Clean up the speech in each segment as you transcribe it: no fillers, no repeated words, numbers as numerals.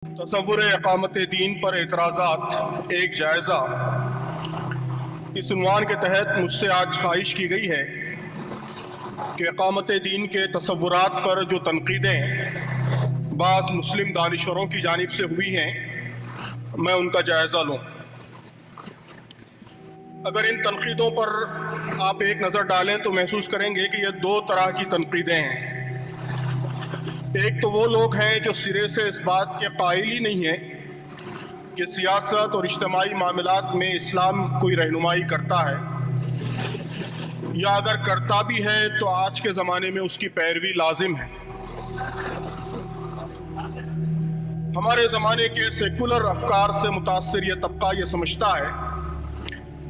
تصور اقامت دین پر اعتراضات ایک جائزہ، اس عنوان کے تحت مجھ سے آج خواہش کی گئی ہے کہ اقامت دین کے تصورات پر جو تنقیدیں بعض مسلم دانشوروں کی جانب سے ہوئی ہیں میں ان کا جائزہ لوں۔ اگر ان تنقیدوں پر آپ ایک نظر ڈالیں تو محسوس کریں گے کہ یہ دو طرح کی تنقیدیں ہیں۔ ایک تو وہ لوگ ہیں جو سرے سے اس بات کے قائل ہی نہیں ہیں کہ سیاست اور اجتماعی معاملات میں اسلام کوئی رہنمائی کرتا ہے، یا اگر کرتا بھی ہے تو آج کے زمانے میں اس کی پیروی لازم ہے۔ ہمارے زمانے کے سیکولر افکار سے متاثر یہ طبقہ یہ سمجھتا ہے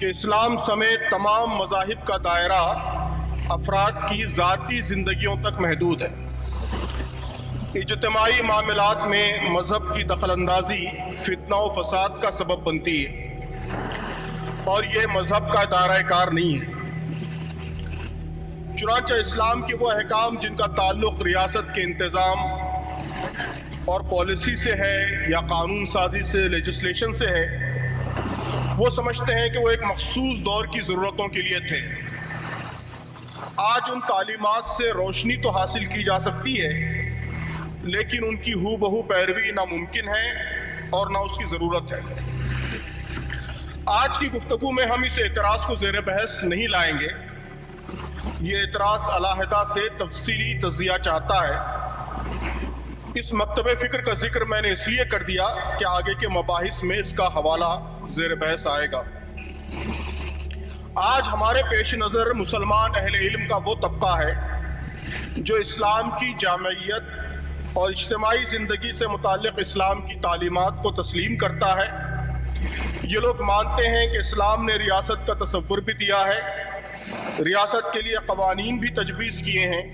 کہ اسلام سمیت تمام مذاہب کا دائرہ افراد کی ذاتی زندگیوں تک محدود ہے۔ اجتماعی معاملات میں مذہب کی دخل اندازی فتنہ و فساد کا سبب بنتی ہے اور یہ مذہب کا دائرہ کار نہیں ہے۔ چنانچہ اسلام کے وہ احکام جن کا تعلق ریاست کے انتظام اور پالیسی سے ہے یا قانون سازی سے، لیجسلیشن سے ہے، وہ سمجھتے ہیں کہ وہ ایک مخصوص دور کی ضرورتوں کے لیے تھے۔ آج ان تعلیمات سے روشنی تو حاصل کی جا سکتی ہے، لیکن ان کی ہو بہو پیروی نہ ممکن ہے اور نہ اس کی ضرورت ہے۔ آج کی گفتگو میں ہم اس اعتراض کو زیر بحث نہیں لائیں گے۔ یہ اعتراض علیحدہ سے تفصیلی تجزیہ چاہتا ہے۔ اس مکتب فکر کا ذکر میں نے اس لیے کر دیا کہ آگے کے مباحث میں اس کا حوالہ زیر بحث آئے گا۔ آج ہمارے پیش نظر مسلمان اہل علم کا وہ طبقہ ہے جو اسلام کی جامعیت اور اجتماعی زندگی سے متعلق اسلام کی تعلیمات کو تسلیم کرتا ہے۔ یہ لوگ مانتے ہیں کہ اسلام نے ریاست کا تصور بھی دیا ہے، ریاست کے لیے قوانین بھی تجویز کیے ہیں،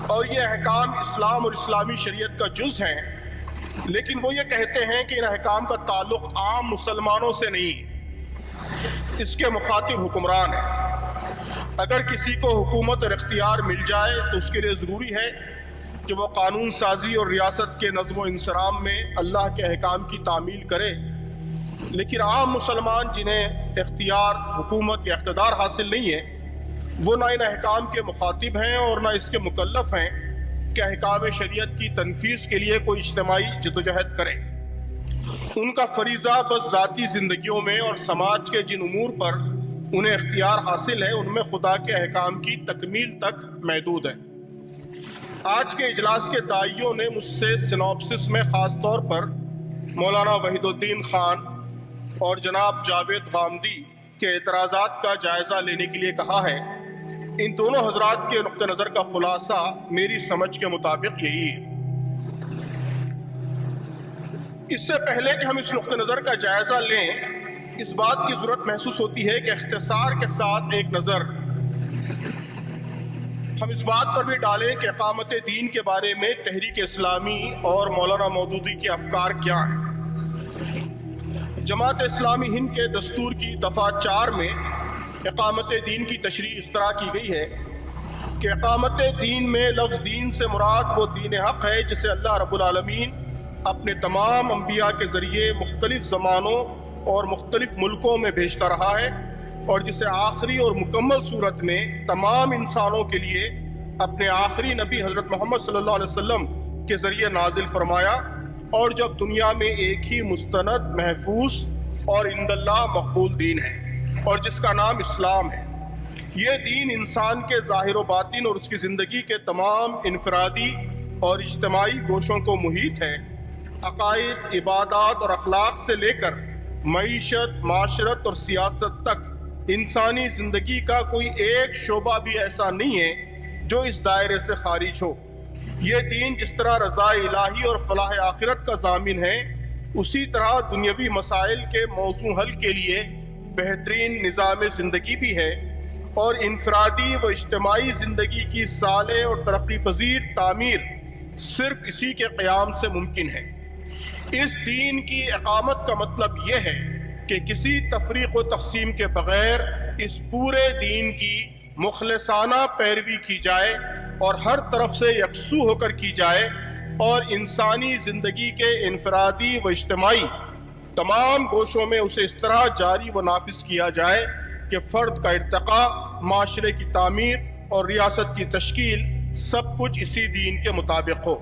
اور یہ احکام اسلام اور اسلامی شریعت کا جز ہیں، لیکن وہ یہ کہتے ہیں کہ ان احکام کا تعلق عام مسلمانوں سے نہیں، اس کے مخاطب حکمران ہیں۔ اگر کسی کو حکومت اور اختیار مل جائے تو اس کے لیے ضروری ہے کہ وہ قانون سازی اور ریاست کے نظم و انصرام میں اللہ کے احکام کی تعمیل کرے، لیکن عام مسلمان جنہیں اختیار، حکومت یا اقتدار حاصل نہیں ہے، وہ نہ ان احکام کے مخاطب ہیں اور نہ اس کے مکلف ہیں کہ احکام شریعت کی تنفیذ کے لیے کوئی اجتماعی جدوجہد کریں۔ ان کا فریضہ بس ذاتی زندگیوں میں اور سماج کے جن امور پر انہیں اختیار حاصل ہے ان میں خدا کے احکام کی تکمیل تک محدود ہے۔ آج کے اجلاس کے داعیوں نے مجھ سے سینوپسس میں خاص طور پر مولانا وحید الدین خان اور جناب جاوید غامدی کے اعتراضات کا جائزہ لینے کے لیے کہا ہے۔ ان دونوں حضرات کے نقطہ نظر کا خلاصہ میری سمجھ کے مطابق یہی ہے۔ اس سے پہلے کہ ہم اس نقطہ نظر کا جائزہ لیں، اس بات کی ضرورت محسوس ہوتی ہے کہ اختصار کے ساتھ ایک نظر ہم اس بات پر بھی ڈالیں کہ اقامت دین کے بارے میں تحریک اسلامی اور مولانا مودودی کے افکار کیا ہیں۔ جماعت اسلامی ہند کے دستور کی دفعہ 4 میں اقامت دین کی تشریح اس طرح کی گئی ہے کہ اقامت دین میں لفظ دین سے مراد وہ دین حق ہے جسے اللہ رب العالمین اپنے تمام انبیاء کے ذریعے مختلف زمانوں اور مختلف ملکوں میں بھیجتا رہا ہے، اور جسے آخری اور مکمل صورت میں تمام انسانوں کے لیے اپنے آخری نبی حضرت محمد صلی اللہ علیہ وسلم کے ذریعے نازل فرمایا، اور جب دنیا میں ایک ہی مستند، محفوظ اور عند اللہ مقبول دین ہے، اور جس کا نام اسلام ہے۔ یہ دین انسان کے ظاہر و باطن اور اس کی زندگی کے تمام انفرادی اور اجتماعی گوشوں کو محیط ہے۔ عقائد، عبادات اور اخلاق سے لے کر معیشت، معاشرت اور سیاست تک انسانی زندگی کا کوئی ایک شعبہ بھی ایسا نہیں ہے جو اس دائرے سے خارج ہو۔ یہ دین جس طرح رضا الہی اور فلاح آخرت کا ضامن ہے، اسی طرح دنیاوی مسائل کے موضوع حل کے لیے بہترین نظام زندگی بھی ہے، اور انفرادی و اجتماعی زندگی کی صالح اور ترقی پذیر تعمیر صرف اسی کے قیام سے ممکن ہے۔ اس دین کی اقامت کا مطلب یہ ہے کہ کسی تفریق و تقسیم کے بغیر اس پورے دین کی مخلصانہ پیروی کی جائے اور ہر طرف سے یکسو ہو کر کی جائے، اور انسانی زندگی کے انفرادی و اجتماعی تمام گوشوں میں اسے اس طرح جاری و نافذ کیا جائے کہ فرد کا ارتقاء، معاشرے کی تعمیر اور ریاست کی تشکیل سب کچھ اسی دین کے مطابق ہو۔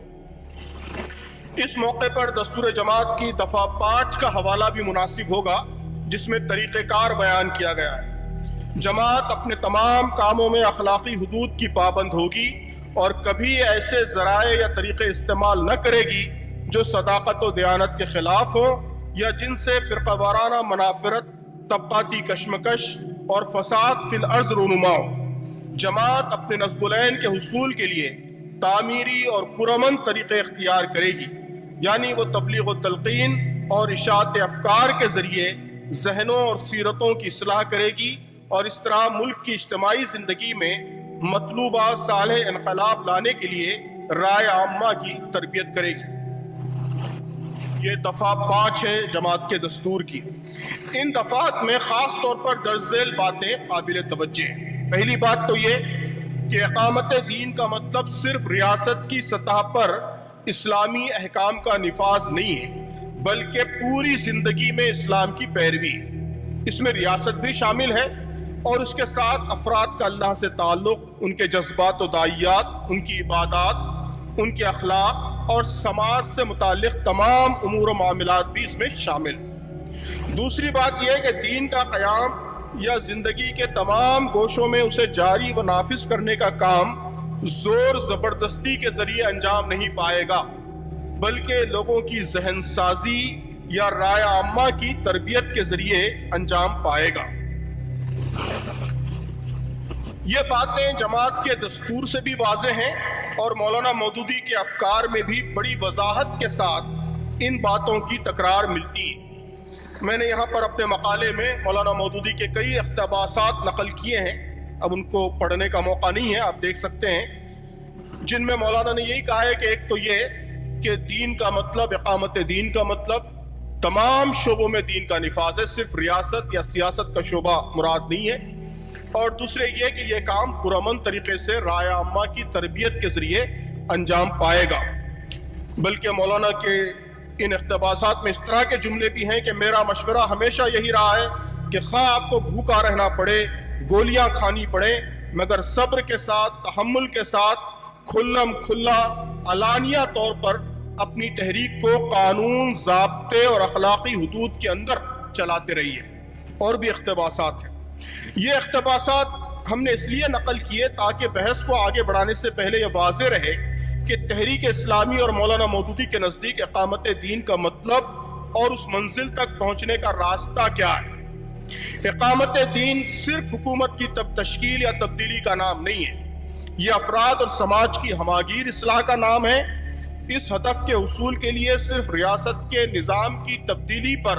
اس موقع پر دستور جماعت کی دفعہ 5 کا حوالہ بھی مناسب ہوگا، جس میں طریقہ کار بیان کیا گیا ہے۔ جماعت اپنے تمام کاموں میں اخلاقی حدود کی پابند ہوگی اور کبھی ایسے ذرائع یا طریقے استعمال نہ کرے گی جو صداقت و دیانت کے خلاف ہوں یا جن سے فرقہ وارانہ منافرت، طبقاتی کشمکش اور فساد فی الارض رونما ہو۔ جماعت اپنے نصب العین کے حصول کے لیے تعمیری اور پرامن طریقے اختیار کرے گی، یعنی وہ تبلیغ و تلقین اور اشاعت افکار کے ذریعے ذہنوں اور سیرتوں کی اصلاح کرے گی اور اس طرح ملک کی اجتماعی زندگی میں مطلوبہ صالح انقلاب لانے کے لیے رائے عامہ کی تربیت کرے گی۔ یہ دفعہ 5 ہے جماعت کے دستور کی۔ ان دفعات میں خاص طور پر درج ذیل باتیں قابل توجہ ہیں۔ پہلی بات تو یہ کہ اقامت دین کا مطلب صرف ریاست کی سطح پر اسلامی احکام کا نفاذ نہیں ہے، بلکہ پوری زندگی میں اسلام کی پیروی۔ اس میں ریاست بھی شامل ہے اور اس کے ساتھ افراد کا اللہ سے تعلق، ان کے جذبات و داعیات، ان کی عبادات، ان کے اخلاق اور سماج سے متعلق تمام امور و معاملات بھی اس میں شامل۔ دوسری بات یہ ہے کہ دین کا قیام یا زندگی کے تمام گوشوں میں اسے جاری و نافذ کرنے کا کام زور زبردستی کے ذریعے انجام نہیں پائے گا، بلکہ لوگوں کی ذہن سازی یا رائے عامہ کی تربیت کے ذریعے انجام پائے گا۔ یہ باتیں جماعت کے دستور سے بھی واضح ہیں اور مولانا مودودی کے افکار میں بھی بڑی وضاحت کے ساتھ ان باتوں کی تکرار ملتی ہے۔ میں نے یہاں پر اپنے مقالے میں مولانا مودودی کے کئی اقتباسات نقل کیے ہیں، اب ان کو پڑھنے کا موقع نہیں ہے، آپ دیکھ سکتے ہیں، جن میں مولانا نے یہی کہا ہے کہ ایک تو یہ کہ دین کا مطلب، اقامت دین کا مطلب تمام شعبوں میں دین کا نفاذ ہے، صرف ریاست یا سیاست کا شعبہ مراد نہیں ہے، اور دوسرے یہ کہ یہ کام پرامن طریقے سے رائے عامہ کی تربیت کے ذریعے انجام پائے گا۔ بلکہ مولانا کے ان اقتباسات میں اس طرح کے جملے بھی ہیں کہ میرا مشورہ ہمیشہ یہی رہا ہے کہ خواہ آپ کو بھوکا رہنا پڑے، گولیاں کھانی پڑے، مگر صبر کے ساتھ، تحمل کے ساتھ، کھلم کھلا علانیہ طور پر اپنی تحریک کو قانون، ضابطے اور اخلاقی حدود کے اندر چلاتے رہیے۔ اور بھی اقتباسات ہیں۔ یہ اقتباسات ہم نے اس لیے نقل کیے تاکہ بحث کو آگے بڑھانے سے پہلے یہ واضح رہے کہ تحریک اسلامی اور مولانا مودودی کے نزدیک اقامت دین کا مطلب اور اس منزل تک پہنچنے کا راستہ کیا ہے۔ اقامت دین صرف حکومت کی تشکیل یا تبدیلی کا نام نہیں ہے، یہ افراد اور سماج کی ہماگیر اصلاح کا نام ہے۔ اس ہدف کے حصول کے لیے صرف ریاست کے نظام کی تبدیلی پر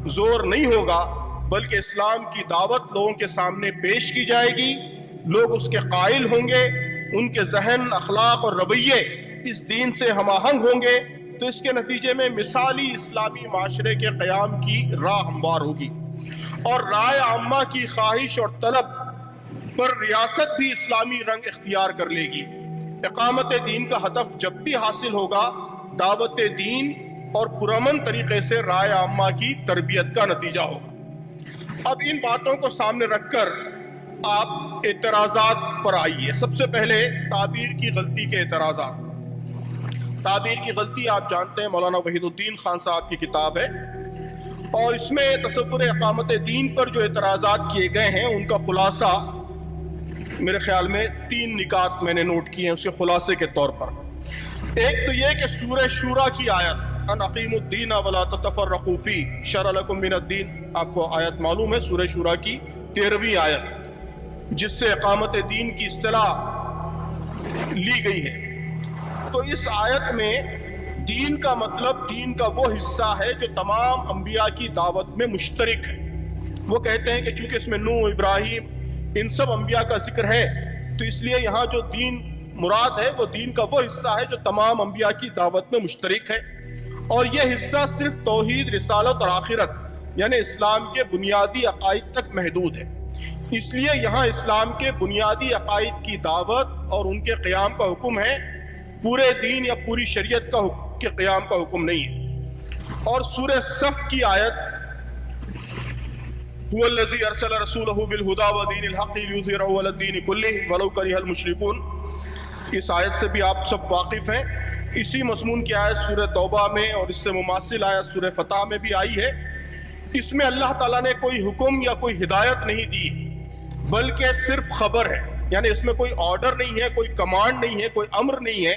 زور نہیں ہوگا، بلکہ اسلام کی دعوت لوگوں کے سامنے پیش کی جائے گی، لوگ اس کے قائل ہوں گے، ان کے ذہن، اخلاق اور رویے اس دین سے ہم آہنگ ہوں گے، تو اس کے نتیجے میں مثالی اسلامی معاشرے کے قیام کی راہ ہموار ہوگی، اور رائے عامہ کی خواہش اور طلب پر ریاست بھی اسلامی رنگ اختیار کر لے گی۔ اقامت دین کا ہدف جب بھی حاصل ہوگا، دعوت دین اور پرامن طریقے سے رائے عامہ کی تربیت کا نتیجہ ہوگا۔ اب ان باتوں کو سامنے رکھ کر آپ اعتراضات پر آئیے۔ سب سے پہلے تعبیر کی غلطی کے اعتراضات۔ تعبیر کی غلطی آپ جانتے ہیں، مولانا وحید الدین خان صاحب کی کتاب ہے، اور اس میں تصور اقامت دین پر جو اعتراضات کیے گئے ہیں ان کا خلاصہ میرے خیال میں 3 نکات میں نے نوٹ کیے ہیں اس کے خلاصے کے طور پر۔ ایک تو یہ کہ سورہ شورا کی آیت ان اقیموا الدین ولا تتفرقوا فیہ شرع لکم من الدین، آپ کو آیت معلوم ہے، سورہ شورا کی 13ویں آیت، جس سے اقامت دین کی اصطلاح لی گئی ہے۔ تو اس آیت میں دین کا مطلب دین کا وہ حصہ ہے جو تمام انبیاء کی دعوت میں مشترک ہے۔ وہ کہتے ہیں کہ چونکہ اس میں نوح، ابراہیم، ان سب انبیاء کا ذکر ہے، تو اس لیے یہاں جو دین مراد ہے وہ دین کا وہ حصہ ہے جو تمام انبیاء کی دعوت میں مشترک ہے، اور یہ حصہ صرف توحید، رسالت اور آخرت یعنی اسلام کے بنیادی عقائد تک محدود ہے۔ اس لیے یہاں اسلام کے بنیادی عقائد کی دعوت اور ان کے قیام کا حکم ہے، پورے دین یا پوری شریعت کے قیام کا حکم نہیں ہے۔ اور سورہ صف کی آیت هو الذی ارسل رسولہ بالہدی ودین الحق لیظہرہ علی الدین کلہ ولو کرہ المشرکون، اس آیت سے بھی آپ سب واقف ہیں۔ اسی مضمون کی آیت سورہ توبہ میں اور اس سے مماثل آیت سورہ فتح میں بھی آئی ہے۔ اس میں اللہ تعالیٰ نے کوئی حکم یا کوئی ہدایت نہیں دی، بلکہ صرف خبر ہے، یعنی اس میں کوئی آرڈر نہیں ہے، کوئی کمانڈ نہیں ہے، کوئی امر نہیں ہے،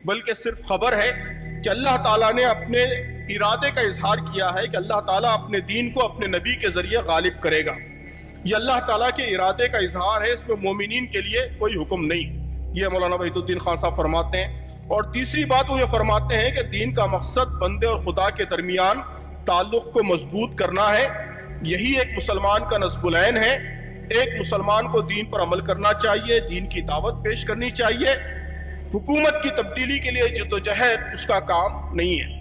بلکہ صرف خبر ہے کہ اللہ تعالیٰ نے اپنے ارادے کا اظہار کیا ہے کہ اللہ تعالیٰ اپنے دین کو اپنے نبی کے ذریعے غالب کرے گا۔ یہ اللہ تعالیٰ کے ارادے کا اظہار ہے، اس میں مومنین کے لیے کوئی حکم نہیں۔ یہ مولانا وحید الدین خان صاحب فرماتے ہیں۔ اور تیسری بات وہ یہ فرماتے ہیں کہ دین کا مقصد بندے اور خدا کے درمیان تعلق کو مضبوط کرنا ہے، یہی ایک مسلمان کا نصب العین ہے۔ ایک مسلمان کو دین پر عمل کرنا چاہیے، دین کی دعوت پیش کرنی چاہیے، حکومت کی تبدیلی کے لیے جدوجہد اس کا کام نہیں ہے۔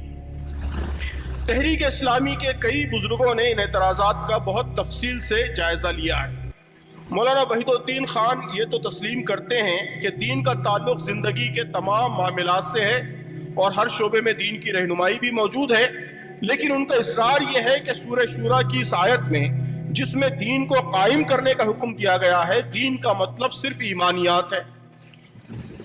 تحریک اسلامی کے کئی بزرگوں نے ان اعتراضات کا بہت تفصیل سے جائزہ لیا ہے۔ مولانا وحید الدین خان یہ تو تسلیم کرتے ہیں کہ دین کا تعلق زندگی کے تمام معاملات سے ہے اور ہر شعبے میں دین کی رہنمائی بھی موجود ہے، لیکن ان کا اصرار یہ ہے کہ سورہ شورا کی اس آیت میں جس میں دین کو قائم کرنے کا حکم دیا گیا ہے، دین کا مطلب صرف ایمانیات ہے۔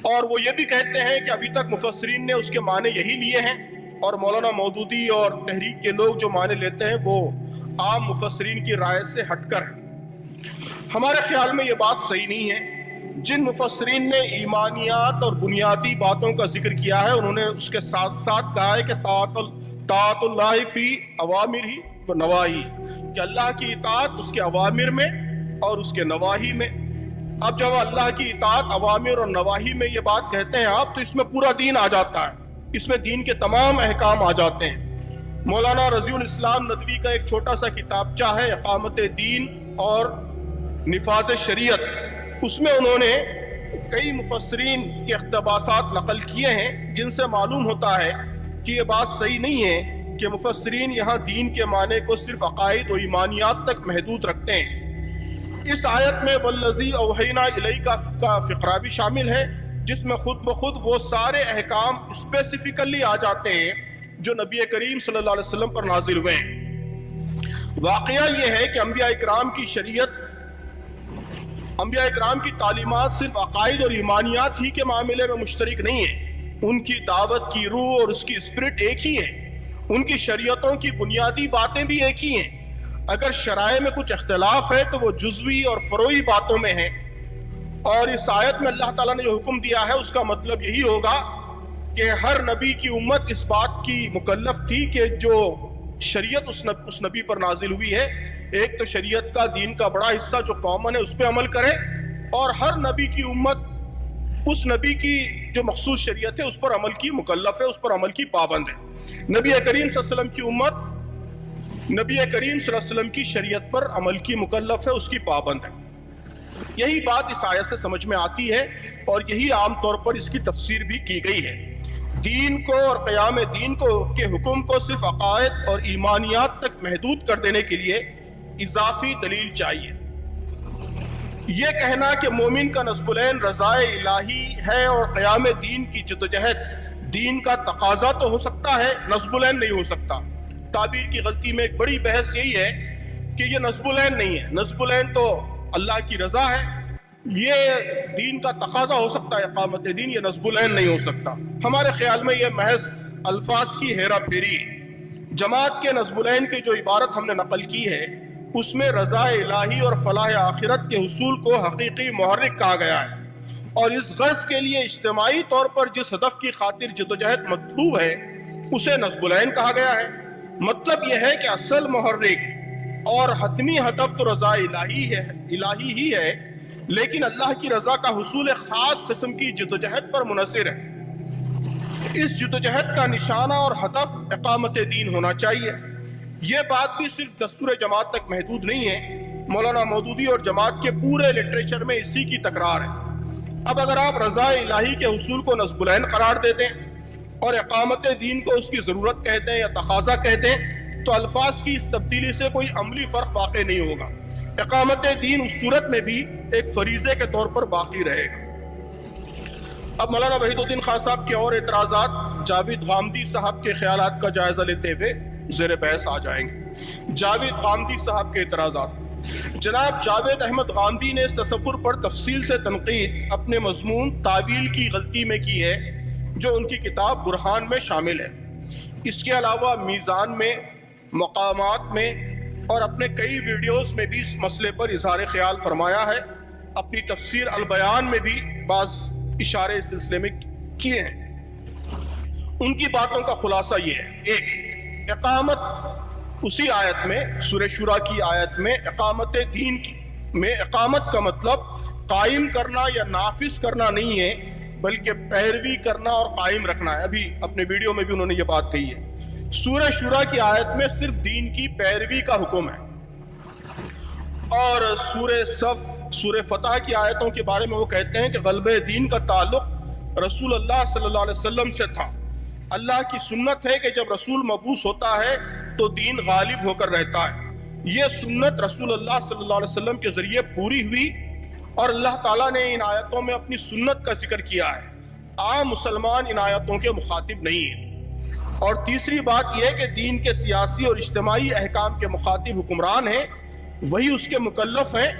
اور وہ یہ بھی کہتے ہیں کہ ابھی تک مفسرین نے اس کے معنی یہی لیے ہیں، اور مولانا مودودی اور تحریک کے لوگ جو معنی لیتے ہیں وہ عام مفسرین کی رائے سے ہٹ کر ہیں۔ ہمارے خیال میں یہ بات صحیح نہیں ہے۔ جن مفسرین نے ایمانیات اور بنیادی باتوں کا ذکر کیا ہے، انہوں نے اس کے ساتھ ساتھ کہا ہے کہ طاعت اللہ فی اوامرہ و نواہی، کہ اللہ کی اطاعت اس کے اوامر میں اور اس کے نواہی میں۔ اب جب اللہ کی اطاعت اوامر اور نواہی میں یہ بات کہتے ہیں آپ، تو اس میں پورا دین آ جاتا ہے، اس میں دین کے تمام احکام آ جاتے ہیں۔ مولانا رضی الاسلام ندوی کا ایک چھوٹا سا کتابچہ ہے اقامت دین اور نفاذ شریعت، اس میں انہوں نے کئی مفسرین کے اقتباسات نقل کیے ہیں، جن سے معلوم ہوتا ہے کہ یہ بات صحیح نہیں ہے کہ مفسرین یہاں دین کے معنی کو صرف عقائد و ایمانیات تک محدود رکھتے ہیں۔ اس آیت میں والذی اوحینا الیک کا فقرہ بھی شامل ہے، جس میں خود بخود وہ سارے احکام اسپیسیفکلی آ جاتے ہیں جو نبی کریم صلی اللہ علیہ وسلم پر نازل ہوئے ہیں۔ واقعہ یہ ہے کہ انبیاء اکرام کی شریعت، انبیاء اکرام کی تعلیمات صرف عقائد اور ایمانیات ہی کے معاملے میں مشترک نہیں ہیں، ان کی دعوت کی روح اور اس کی اسپرٹ ایک ہی ہے، ان کی شریعتوں کی بنیادی باتیں بھی ایک ہی ہیں۔ اگر شرائع میں کچھ اختلاف ہے تو وہ جزوی اور فروعی باتوں میں ہے، اور اس آیت میں اللہ تعالیٰ نے جو حکم دیا ہے اس کا مطلب یہی ہوگا کہ ہر نبی کی امت اس بات کی مکلف تھی کہ جو شریعت اس نبی پر نازل ہوئی ہے، ایک تو شریعت کا دین کا بڑا حصہ جو کامن ہے اس پہ عمل کرے، اور ہر نبی کی امت اس نبی کی جو مخصوص شریعت ہے اس پر عمل کی مکلف ہے، اس پر عمل کی پابند ہے۔ نبی کریم صلی اللہ علیہ وسلم کی امت نبی کریم صلی اللہ علیہ وسلم کی شریعت پر عمل کی مکلف ہے، اس کی پابند ہے۔ یہی بات اس آیت سے سمجھ میں آتی ہے، اور یہی عام طور پر اس کی تفسیر بھی کی گئی ہے۔ دین کو اور قیام دین کو کے حکم کو صرف عقائد اور ایمانیات تک محدود کر دینے کے لیے اضافی دلیل چاہیے۔ یہ کہنا کہ مومن کا نصب العین رضا الہی ہے اور قیام دین کی جدوجہد دین کا تقاضا تو ہو سکتا ہے، نصب العین نہیں ہو سکتا۔ تعبیر کی غلطی میں ایک بڑی بحث یہی ہے کہ یہ نصب العین نہیں ہے، نصب العین تو اللہ کی رضا ہے، یہ دین کا تقاضا ہو سکتا ہے اقامت دین، یہ نصب العین نہیں ہو سکتا۔ ہمارے خیال میں یہ محض الفاظ کی ہیرا پھیری ہے۔ جماعت کے نصب العین کی جو عبارت ہم نے نقل کی ہے، اس میں رضا الہی اور فلاح آخرت کے حصول کو حقیقی محرک کہا گیا ہے، اور اس غرض کے لیے اجتماعی طور پر جس ہدف کی خاطر جدوجہد مطلوب ہے اسے نصب العین کہا گیا ہے۔ مطلب یہ ہے کہ اصل محرک اور حتمی ہدف تو رضا الہی ہی ہے، لیکن اللہ کی رضا کا حصول خاص قسم کی جدوجہد پر منحصر ہے۔ اس جدوجہد کا نشانہ اور ہدف اقامت دین ہونا چاہیے۔ یہ بات بھی صرف دستور جماعت تک محدود نہیں ہے، مولانا مودودی اور جماعت کے پورے لٹریچر میں اسی کی تکرار ہے۔ اب اگر آپ رضا الہی کے حصول کو نصب العین قرار دے دیں اور اقامت دین کو اس کی ضرورت کہہ دیں یا تقاضا کہہ دیں، تو الفاظ کی اس تبدیلی سے کوئی عملی فرق واقع نہیں ہوگا۔ اقامت دین اس صورت میں بھی ایک فریضے کے طور پر باقی رہے گا۔ اب مولانا وحید الدین خان صاحب کے اور اعتراضات جاوید غامدی صاحب کے خیالات کا جائزہ لیتے ہوئے زیر بحث آ جائیں گے۔ جاوید غامدی صاحب کے اعتراضات: جناب جاوید احمد غامدی نے اس تصور پر تفصیل سے تنقید اپنے مضمون تعویل کی غلطی میں کی ہے جو ان کی کتاب برہان میں شامل ہے۔ اس کے علاوہ میزان میں، مقامات میں اور اپنے کئی ویڈیوز میں بھی اس مسئلے پر اظہار خیال فرمایا ہے۔ اپنی تفسیر البیان میں بھی بعض اشارے اس سلسلے میں کیے ہیں۔ ان کی باتوں کا خلاصہ یہ ہے: ایک، اقامت اسی آیت میں، سورہ شورى کی آیت میں اقامت دین میں اقامت کا مطلب قائم کرنا یا نافذ کرنا نہیں ہے بلکہ پیروی کرنا اور قائم رکھنا ہے۔ ابھی اپنے ویڈیو میں بھی انہوں نے یہ بات کہی ہے۔ سورہ شورى کی آیت میں صرف دین کی پیروی کا حکم ہے، اور سورہ صف، سورہ فتح کی آیتوں کے بارے میں وہ کہتے ہیں کہ غلبہ دین کا تعلق رسول اللہ صلی اللہ علیہ وسلم سے تھا۔ اللہ کی سنت ہے کہ جب رسول مبعوث ہوتا ہے تو دین غالب ہو کر رہتا ہے۔ یہ سنت رسول اللہ صلی اللہ علیہ وسلم کے ذریعے پوری ہوئی، اور اللہ تعالیٰ نے ان آیتوں میں اپنی سنت کا ذکر کیا ہے۔ عام مسلمان ان آیتوں کے مخاطب نہیں ہیں۔ اور تیسری بات یہ ہے کہ دین کے سیاسی اور اجتماعی احکام کے مخاطب حکمران ہیں، وہی اس کے مکلف ہیں۔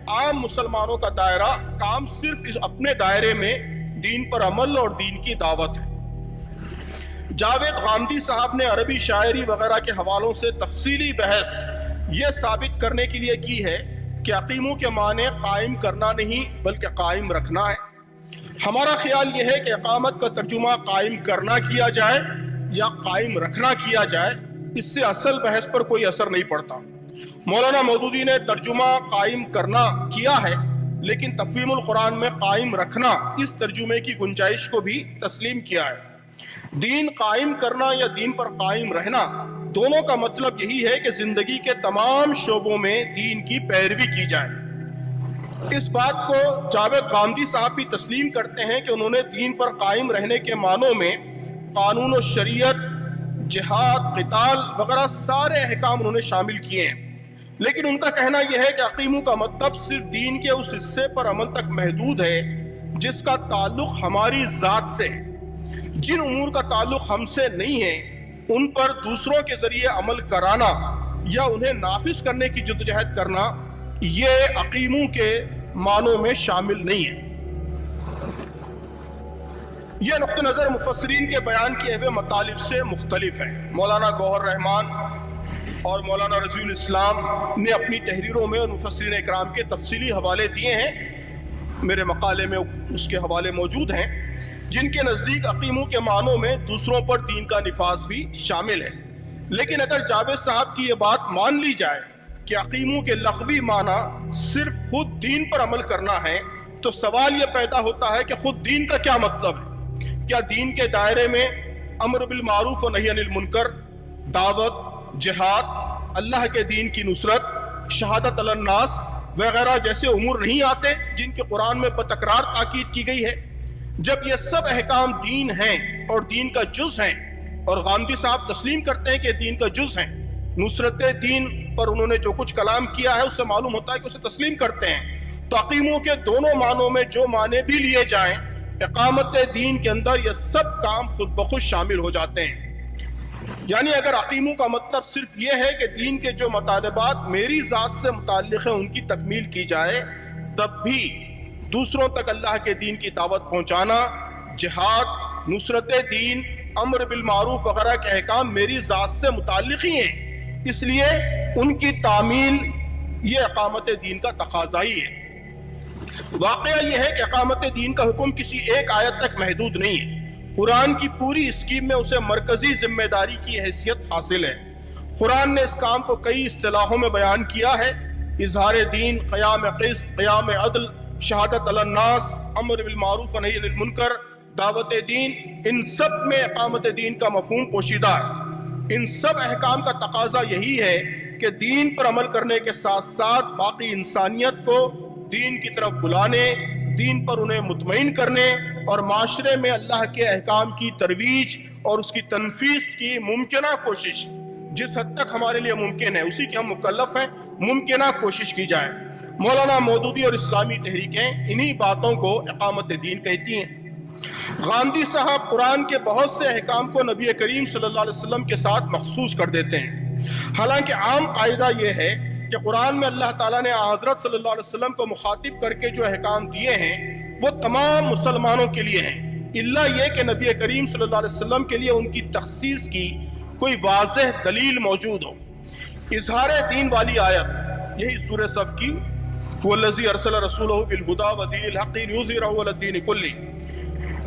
عام مسلمانوں کا دائرہ کام صرف اس اپنے دائرے میں دین پر عمل اور دین کی دعوت ہے۔ جاوید غامدی صاحب نے عربی شاعری وغیرہ کے حوالوں سے تفصیلی بحث یہ ثابت کرنے کے لیے کی ہے کہ اقیمو کے معنی قائم کرنا نہیں بلکہ قائم رکھنا ہے۔ ہمارا خیال یہ ہے کہ اقامت کا ترجمہ قائم کرنا کیا جائے یا قائم رکھنا کیا جائے، اس سے اصل بحث پر کوئی اثر نہیں پڑتا۔ مولانا مودودی نے ترجمہ قائم کرنا کیا ہے، لیکن تفہیم القرآن میں قائم رکھنا اس ترجمے کی گنجائش کو بھی تسلیم کیا ہے۔ دین قائم کرنا یا دین پر قائم رہنا، دونوں کا مطلب یہی ہے کہ زندگی کے تمام شعبوں میں دین کی پیروی کی جائے۔ اس بات کو جاوید غامدی صاحب بھی تسلیم کرتے ہیں کہ انہوں نے دین پر قائم رہنے کے معنوں میں قانون و شریعت، جہاد، قتال وغیرہ سارے احکام انہوں نے شامل کیے ہیں، لیکن ان کا کہنا یہ ہے کہ اقیمو کا مطلب صرف دین کے اس حصے پر عمل تک محدود ہے جس کا تعلق ہماری ذات سے ہے۔ جن امور کا تعلق ہم سے نہیں ہے ان پر دوسروں کے ذریعے عمل کرانا یا انہیں نافذ کرنے کی جدوجہد کرنا، یہ اقیمو کے معنوں میں شامل نہیں ہے۔ یہ نقطہ نظر مفسرین کے بیان کیے ہوئے مطالب سے مختلف ہے۔ مولانا گوہر رحمان اور مولانا رضی الاسلام نے اپنی تحریروں میں مفسرین اکرام کے تفصیلی حوالے دیے ہیں، میرے مقالے میں اس کے حوالے موجود ہیں، جن کے نزدیک اقیمو کے معنوں میں دوسروں پر دین کا نفاذ بھی شامل ہے۔ لیکن اگر جاوید صاحب کی یہ بات مان لی جائے کہ اقیمو کے لغوی معنی صرف خود دین پر عمل کرنا ہے، تو سوال یہ پیدا ہوتا ہے کہ خود دین کا کیا مطلب ہے؟ کیا دین کے دائرے میں امر بالمعروف و نہی عن المنکر، دعوت، جہاد، اللہ کے دین کی نصرت، شہادت علی الناس وغیرہ جیسے امور نہیں آتے جن کے قرآن میں بتکرار تاکید کی گئی ہے؟ جب یہ سب احکام دین ہیں اور دین کا جز ہیں، اور غامدی صاحب تسلیم کرتے ہیں کہ دین کا جز ہیں، نصرت دین پر انہوں نے جو کچھ کلام کیا ہے اس سے معلوم ہوتا ہے کہ اسے تسلیم کرتے ہیں، تو اقیمو کے دونوں معنوں میں جو معنی بھی لیے جائیں، اقامت دین کے اندر یہ سب کام خود بخود شامل ہو جاتے ہیں۔ یعنی اگر اقیمو کا مطلب صرف یہ ہے کہ دین کے جو مطالبات میری ذات سے متعلق ہیں ان کی تکمیل کی جائے، تب بھی دوسروں تک اللہ کے دین کی دعوت پہنچانا، جہاد، نصرت دین، امر بالمعروف وغیرہ کے احکام میری ذات سے متعلق ہی ہیں، اس لیے ان کی تعمیل یہ اقامت دین کا تقاضا ہی ہے۔ واقعہ یہ ہے کہ اقامت دین کا حکم کسی ایک آیت تک محدود نہیں ہے۔ قرآن کی پوری اسکیم میں اسے مرکزی ذمہ داری کی حیثیت حاصل ہے۔ قرآن نے اس کام کو کئی اصطلاحوں میں بیان کیا ہے: اظہار دین، قیام قسط، قیام عدل، شہادت علی الناس، امر بالمعروف و نہی عن المنکر، دعوت دین، ان سب میں اقامت دین کا مفہوم پوشیدہ ہے۔ ان سب احکام کا تقاضا یہی ہے کہ دین پر عمل کرنے کے ساتھ ساتھ باقی انسانیت کو دین کی طرف بلانے، دین پر انہیں مطمئن کرنے اور معاشرے میں اللہ کے احکام کی ترویج اور اس کی تنفیذ کی ممکنہ کوشش، جس حد تک ہمارے لیے ممکن ہے اسی کی ہم مکلف ہیں، ممکنہ کوشش کی جائے۔ مولانا مودودی اور اسلامی تحریکیں انہی باتوں کو اقامت دین کہتی ہیں۔ غامدی صاحب قرآن کے بہت سے احکام کو نبی کریم صلی اللہ علیہ وسلم کے ساتھ مخصوص کر دیتے ہیں، حالانکہ عام قاعدہ یہ ہے کہ قرآن میں اللہ تعالیٰ نے حضرت صلی اللہ علیہ وسلم کو مخاطب کر کے جو احکام دیے ہیں وہ تمام مسلمانوں کے لیے ہیں، الا یہ کہ نبی کریم صلی اللہ علیہ وسلم کے لیے ان کی تخصیص کی کوئی واضح دلیل موجود ہو۔ اظہار دین والی آیت یہی سورہ صف کی وَالَّذِي أَرْسَلَ رَسُولَهُ بِالْهُدَى وَدِينِ الْحَقِّ لِيُظْهِرَهُ عَلَى الدِّينِ كُلِّهِ۔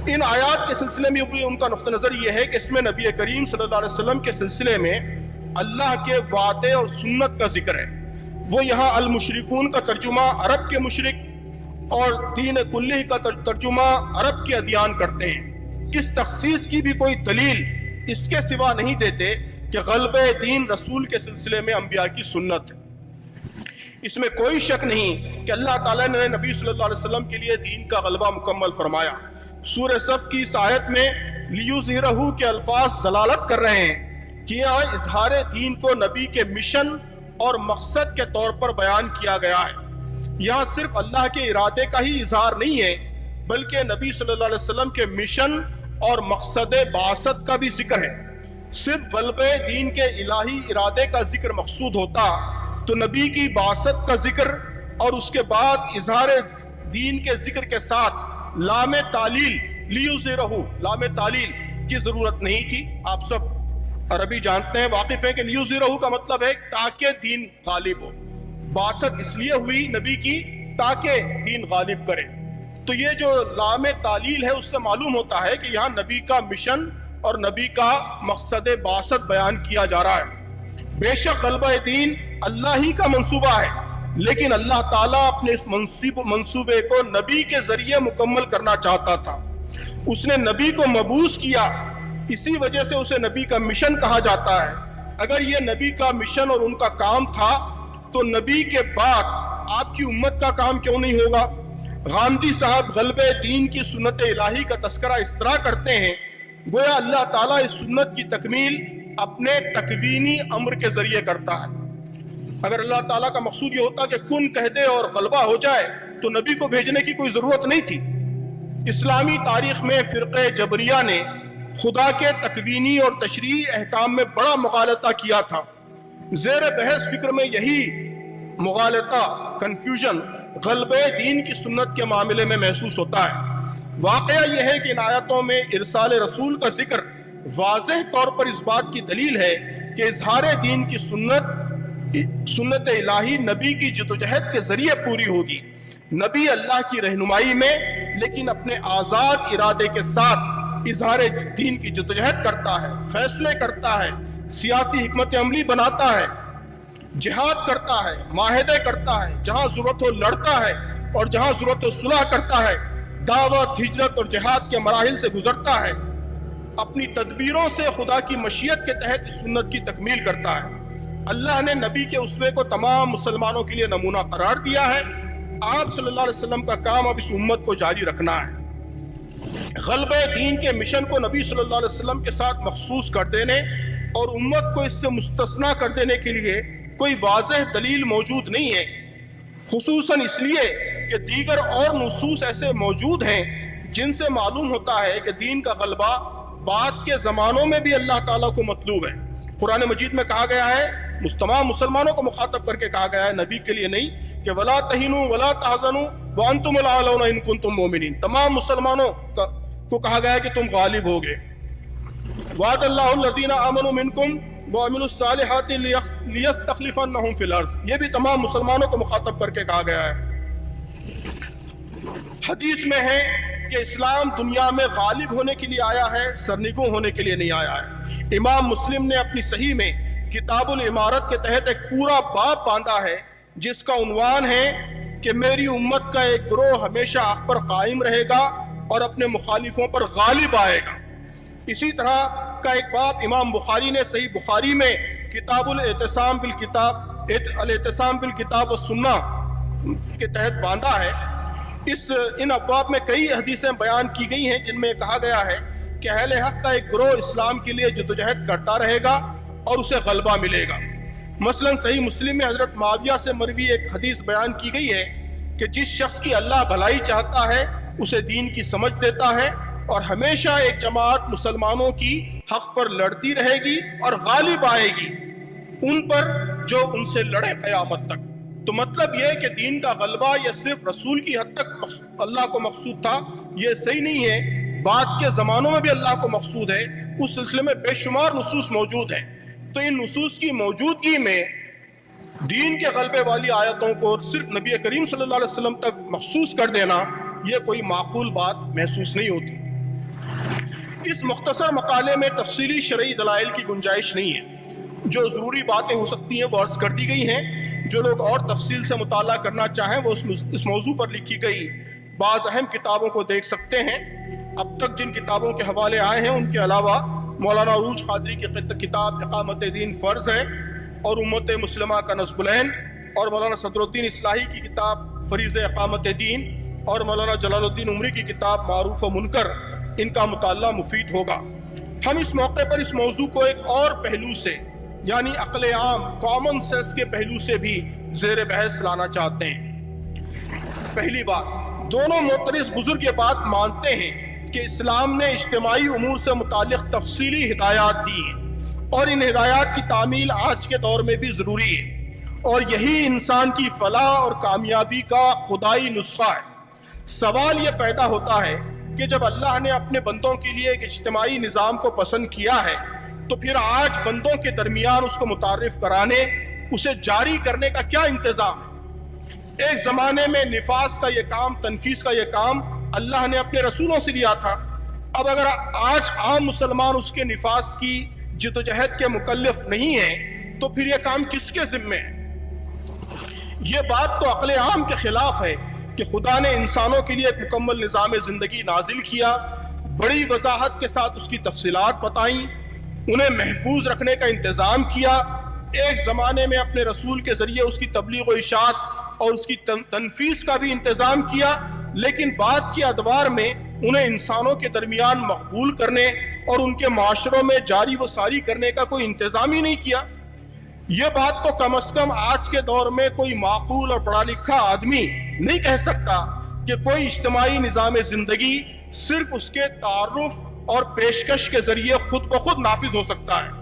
ان آیات کے سلسلے میں بھی ان کا نقطہ نظر یہ ہے کہ اس میں نبی کریم صلی اللہ علیہ وسلم کے سلسلے میں اللہ کے وعدے اور سنت کا ذکر ہے۔ وہ یہاں المشرکون کا ترجمہ عرب کے مشرک اور دین کلی کا ترجمہ عرب کے ادیان کرتے ہیں۔ اس تخصیص کی بھی کوئی دلیل اس کے سوا نہیں دیتے کہ غلبہ دین رسول کے سلسلے میں انبیاء کی سنت ہے۔ اس میں کوئی شک نہیں کہ اللہ تعالیٰ نے نبی صلی اللہ علیہ وسلم کے لیے دین کا غلبہ مکمل فرمایا۔ سورہ صف کی اس آیت میں لیظہرہ کے الفاظ دلالت کر رہے ہیں کہ یہاں اظہار دین کو نبی کے مشن اور مقصد کے طور پر بیان کیا گیا ہے۔ یہاں صرف اللہ کے ارادے کا ہی اظہار نہیں ہے بلکہ نبی صلی اللہ علیہ وسلم کے مشن اور مقصد بعثت کا بھی ذکر ہے۔ صرف غلبہ دین کے الہی ارادے کا ذکر مقصود ہوتا تو نبی کی بعثت کا ذکر اور اس کے بعد اظہار دین کے ذکر کے ساتھ لام تعلیل لیظہرہ لام تعلیل کی ضرورت نہیں تھی۔ آپ سب عربی جانتے ہیں، واقف ہیں کہ لیظہرہ کا مطلب ہے تاکہ دین غالب ہو۔ بعثت اس لیے ہوئی نبی کی تاکہ دین غالب کرے۔ تو یہ جو لام تعلیل ہے اس سے معلوم ہوتا ہے کہ یہاں نبی کا مشن اور نبی کا مقصد بعثت بیان کیا جا رہا ہے۔ بے شک غلبہ دین اللہ ہی کا منصوبہ ہے، لیکن اللہ تعالیٰ اپنے اس منصوبے کو نبی کے ذریعے مکمل کرنا چاہتا تھا۔ اس نے نبی کو مبعوث کیا، اسی وجہ سے اسے نبی کا مشن کہا جاتا ہے۔ اگر یہ نبی کا مشن اور ان کا کام تھا تو نبی کے بعد آپ کی امت کا کام کیوں نہیں ہوگا؟ غامدی صاحب غلبہ دین کی سنت الہی کا تذکرہ اس طرح کرتے ہیں گویا اللہ تعالیٰ اس سنت کی تکمیل اپنے تکوینی امر کے ذریعے کرتا ہے۔ اگر اللہ تعالیٰ کا مقصود یہ ہوتا کہ کن کہہ دے اور غلبہ ہو جائے تو نبی کو بھیجنے کی کوئی ضرورت نہیں تھی۔ اسلامی تاریخ میں فرقہ جبریہ نے خدا کے تکوینی اور تشریعی احکام میں بڑا مغالطہ کیا تھا۔ زیر بحث فکر میں یہی مغالطہ کنفیوژن غلبہ دین کی سنت کے معاملے میں محسوس ہوتا ہے۔ واقعہ یہ ہے کہ ان آیتوں میں ارسال رسول کا ذکر واضح طور پر اس بات کی دلیل ہے کہ اظہار دین کی سنت الہی نبی کی جدوجہد کے ذریعے پوری ہوگی۔ نبی اللہ کی رہنمائی میں لیکن اپنے آزاد ارادے کے ساتھ اظہار دین کی جدوجہد کرتا ہے، فیصلے کرتا ہے، سیاسی حکمت عملی بناتا ہے، جہاد کرتا ہے، معاہدے کرتا ہے، جہاں ضرورت ہو لڑتا ہے اور جہاں ضرورت ہو صلح کرتا ہے، دعوت، ہجرت اور جہاد کے مراحل سے گزرتا ہے، اپنی تدبیروں سے خدا کی مشیت کے تحت اس سنت کی تکمیل کرتا ہے۔ اللہ نے نبی کے اسوے کو تمام مسلمانوں کے لیے نمونہ قرار دیا ہے۔ آپ صلی اللہ علیہ وسلم کا کام اب اس امت کو جاری رکھنا ہے۔ غلبہ دین کے مشن کو نبی صلی اللہ علیہ وسلم کے ساتھ مخصوص کر دینے اور امت کو اس سے مستثنیٰ کر دینے کے لیے کوئی واضح دلیل موجود نہیں ہے، خصوصاً اس لیے کہ دیگر اور نصوص ایسے موجود ہیں جن سے معلوم ہوتا ہے کہ دین کا غلبہ بعد کے زمانوں میں بھی اللہ تعالیٰ کو مطلوب ہے۔ قرآن مجید میں کہا گیا ہے، تمام مسلمانوں کو مخاطب کر کے کہا گیا ہے، نبی کے لیے نہیں، کہ وَلَا تَهِنُوا وَلَا تَحْزَنُوا وَأَنْتُمُ الْأَعْلَوْنَ إِن كُنتُم مُؤْمِنِينَ۔ تمام مسلمانوں کو کہا گیا ہے کہ تم غالب ہوگے۔ وَعَدَ اللَّهُ الَّذِينَ آمَنُوا مِنكُمْ وَعَمِلُوا الصَّالِحَاتِ لِيَسْتَخْلِفَنَّهُمْ فِي الْأَرْضِ۔ یہ بھی تمام مسلمانوں کو مخاطب کر کے کہا گیا ہے۔ حدیث میں ہے کہ اسلام دنیا میں غالب ہونے کے لیے آیا ہے، سرنگوں ہونے کے لیے نہیں آیا ہے۔ امام مسلم نے اپنی صحیح میں کتاب الامارت کے تحت ایک پورا باب باندھا ہے جس کا عنوان ہے کہ میری امت کا ایک گروہ ہمیشہ حق پر قائم رہے گا اور اپنے مخالفوں پر غالب آئے گا۔ اسی طرح کا ایک باب امام بخاری نے صحیح بخاری میں کتاب الاعتصام بالکتاب والسنہ کے تحت باندھا ہے۔ ان ابواب میں کئی حدیثیں بیان کی گئی ہیں جن میں کہا گیا ہے کہ اہل حق کا ایک گروہ اسلام کے لیے جدوجہد کرتا رہے گا اور اسے غلبہ ملے گا۔ مثلا صحیح مسلم میں حضرت معاویہ سے مروی ایک حدیث بیان کی گئی ہے کہ جس شخص کی اللہ بھلائی چاہتا ہے اسے دین کی سمجھ دیتا ہے اور ہمیشہ ایک جماعت مسلمانوں کی حق پر لڑتی رہے گی اور غالب آئے گی ان پر جو ان سے لڑے قیامت تک۔ تو مطلب یہ کہ دین کا غلبہ یہ صرف رسول کی حد تک اللہ کو مقصود تھا، یہ صحیح نہیں ہے، بعد کے زمانوں میں بھی اللہ کو مقصود ہے، اس سلسلے میں بے شمار نصوص موجود ہیں۔ تو ان نصوص کی موجودگی میں دین کے غلبے والی آیتوں کو صرف نبی کریم صلی اللہ علیہ وسلم تک مخصوص کر دینا یہ کوئی معقول بات محسوس نہیں ہوتی۔ اس مختصر مقالے میں تفصیلی شرعی دلائل کی گنجائش نہیں ہے، جو ضروری باتیں ہو سکتی ہیں وہ عرض کر دی گئی ہیں۔ جو لوگ اور تفصیل سے مطالعہ کرنا چاہیں وہ اس موضوع پر لکھی گئی بعض اہم کتابوں کو دیکھ سکتے ہیں۔ اب تک جن کتابوں کے حوالے آئے ہیں ان کے علاوہ مولانا عروج قادری کی کتاب اقامت دین فرض ہے اور امت مسلمہ کا نصب العین، اور مولانا صدر الدین اصلاحی کی کتاب فریض اقامت دین، اور مولانا جلال الدین عمری کی کتاب معروف و منکر، ان کا مطالعہ مفید ہوگا۔ ہم اس موقع پر اس موضوع کو ایک اور پہلو سے یعنی عقل عام کامن سینس کے پہلو سے بھی زیر بحث لانا چاہتے ہیں۔ پہلی بات، دونوں معترض بزرگ یہ بات مانتے ہیں کہ اسلام نے اجتماعی امور سے متعلق تفصیلی ہدایات دی ہیں اور ان ہدایات کی تعمیل آج کے دور میں بھی ضروری ہے، اور یہی انسان کی فلاح اور کامیابی کا خدائی نسخہ ہے۔ سوال یہ پیدا ہوتا ہے کہ جب اللہ نے اپنے بندوں کے لیے ایک اجتماعی نظام کو پسند کیا ہے تو پھر آج بندوں کے درمیان اس کو متعارف کرانے، اسے جاری کرنے کا کیا انتظام ہے؟ ایک زمانے میں نفاذ کا یہ کام، تنفیذ کا یہ کام اللہ نے اپنے رسولوں سے لیا تھا۔ اب اگر آج عام مسلمان اس کے نفاذ کی جدوجہد کے مکلف نہیں ہیں تو پھر یہ کام کس کے ذمے ہے؟ یہ بات تو عقل عام کے خلاف ہے کہ خدا نے انسانوں کے لیے ایک مکمل نظام زندگی نازل کیا، بڑی وضاحت کے ساتھ اس کی تفصیلات بتائیں، انہیں محفوظ رکھنے کا انتظام کیا، ایک زمانے میں اپنے رسول کے ذریعے اس کی تبلیغ و اشاعت اور اس کی تنفیذ کا بھی انتظام کیا، لیکن بعد کی ادوار میں انہیں انسانوں کے درمیان مقبول کرنے اور ان کے معاشروں میں جاری و ساری کرنے کا کوئی انتظام ہی نہیں کیا۔ یہ بات تو کم از کم آج کے دور میں کوئی معقول اور پڑھا لکھا آدمی نہیں کہہ سکتا کہ کوئی اجتماعی نظام زندگی صرف اس کے تعارف اور پیشکش کے ذریعے خود بخود نافذ ہو سکتا ہے۔